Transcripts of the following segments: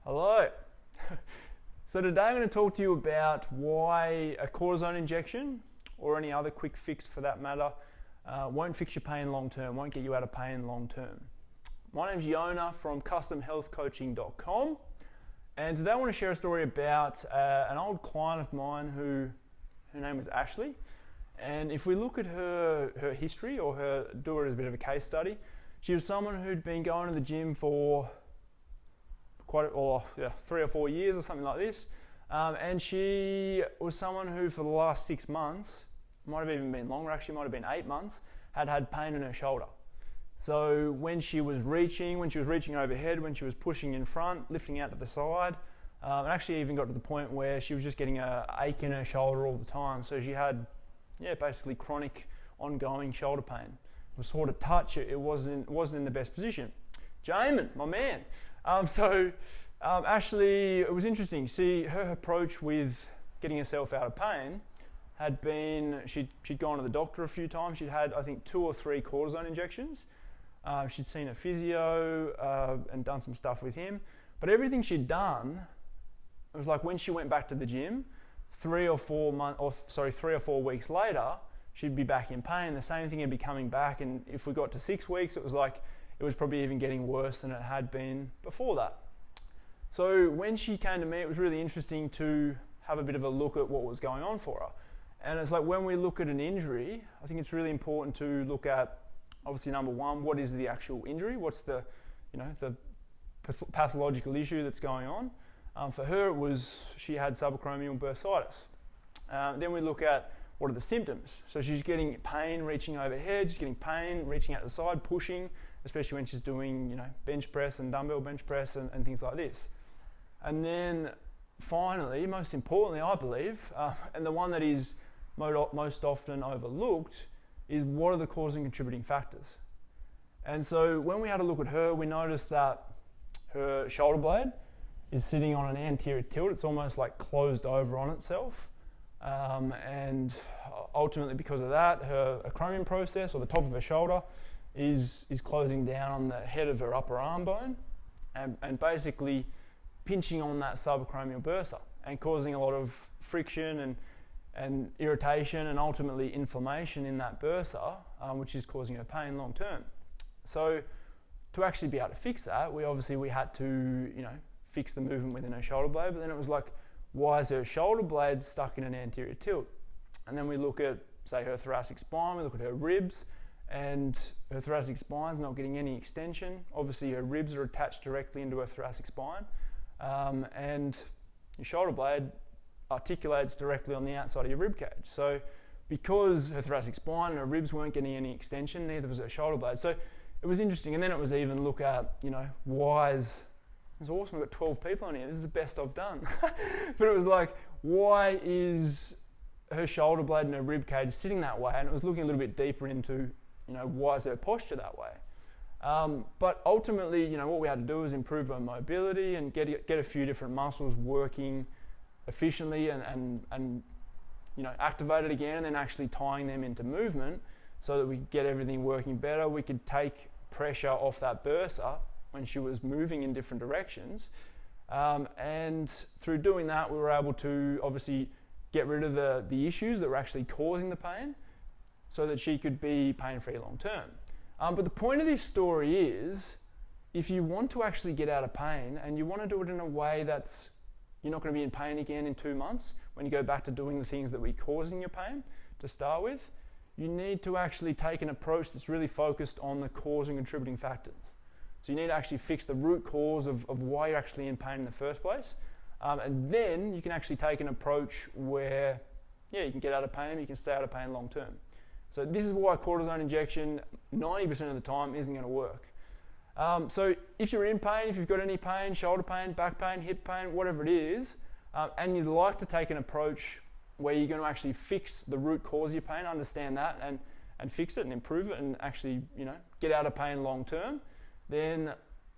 Hello. So today I'm going to talk to you about why a cortisone injection, or any other quick fix for that matter, won't fix your pain long term, won't get you out of pain long term. My name's Yona from customhealthcoaching.com, and today I want to share a story about an old client of mine her name was Ashley. And if we look at her history, or do it as a bit of a case study, she was someone who'd been going to the gym for 3 or 4 years or something like this, and she was someone who for the last 6 months, might have even been longer actually, might have been 8 months, had pain in her shoulder. So when she was reaching overhead, when she was pushing in front, lifting out to the side, and actually even got to the point where she was just getting an ache in her shoulder all the time. So she had basically chronic ongoing shoulder pain. It was sort of touch, it wasn't in the best position. Jamin, my man. Ashley, it was interesting. See, her approach with getting herself out of pain had been, she'd gone to the doctor a few times. She'd had, I think, 2 or 3 cortisone injections. She'd seen a physio and done some stuff with him. But everything she'd done, it was like when she went back to the gym, 3 or 4 weeks later, she'd be back in pain. The same thing would be coming back, and if we got to 6 weeks, it was like it was probably even getting worse than it had been before that. So when she came to me, it was really interesting to have a bit of a look at what was going on for her. And it's like when we look at an injury, I think it's really important to look at, obviously, number one, what is the actual injury? What's the pathological issue that's going on? For her, it was she had subacromial bursitis. Then we look at what are the symptoms. So she's getting pain reaching overhead, she's getting pain reaching out the side, pushing, especially when she's doing bench press and dumbbell bench press and things like this. And then finally, most importantly, I believe, and the one that is most often overlooked, is what are the causing contributing factors. And so when we had a look at her, we noticed that her shoulder blade is sitting on an anterior tilt. It's almost like closed over on itself. And ultimately because of that, her acromion process, or the top of her shoulder, is closing down on the head of her upper arm bone and basically pinching on that subacromial bursa and causing a lot of friction and irritation and ultimately inflammation in that bursa, which is causing her pain long term. So to actually be able to fix that, we had to fix the movement within her shoulder blade. But then it was like, why is her shoulder blade stuck in an anterior tilt? And then we look at, say, her thoracic spine, we look at her ribs, and her thoracic spine's not getting any extension. Obviously her ribs are attached directly into her thoracic spine, and your shoulder blade articulates directly on the outside of your rib cage. So because her thoracic spine and her ribs weren't getting any extension, neither was her shoulder blade. So it was interesting. And then it was even look at, why is, it's awesome, we've got 12 people on here, this is the best I've done. But it was like, why is her shoulder blade and her rib cage sitting that way? And it was looking a little bit deeper into, why is her posture that way? But ultimately, what we had to do was improve her mobility and get a few different muscles working efficiently and activate it again, and then actually tying them into movement so that we could get everything working better. We could take pressure off that bursa when she was moving in different directions. And through doing that, we were able to obviously get rid of the issues that were actually causing the pain so that she could be pain-free long term. But the point of this story is, if you want to actually get out of pain and you want to do it in a way that's you're not going to be in pain again in 2 months when you go back to doing the things that were causing your pain to start with, you need to actually take an approach that's really focused on the cause and contributing factors. So you need to actually fix the root cause of why you're actually in pain in the first place. And then you can actually take an approach where, you can get out of pain, you can stay out of pain long term. So this is why cortisone injection 90% of the time isn't going to work. So if you're in pain, if you've got any pain, shoulder pain, back pain, hip pain, whatever it is, and you'd like to take an approach where you're going to actually fix the root cause of your pain, understand that and fix it and improve it and actually, get out of pain long term, then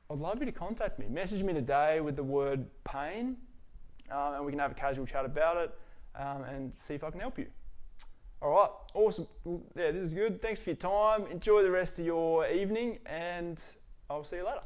I'd love you to contact me. Message me today with the word pain, and we can have a casual chat about it and see if I can help you. All right, awesome. Yeah, this is good. Thanks for your time. Enjoy the rest of your evening, and I'll see you later.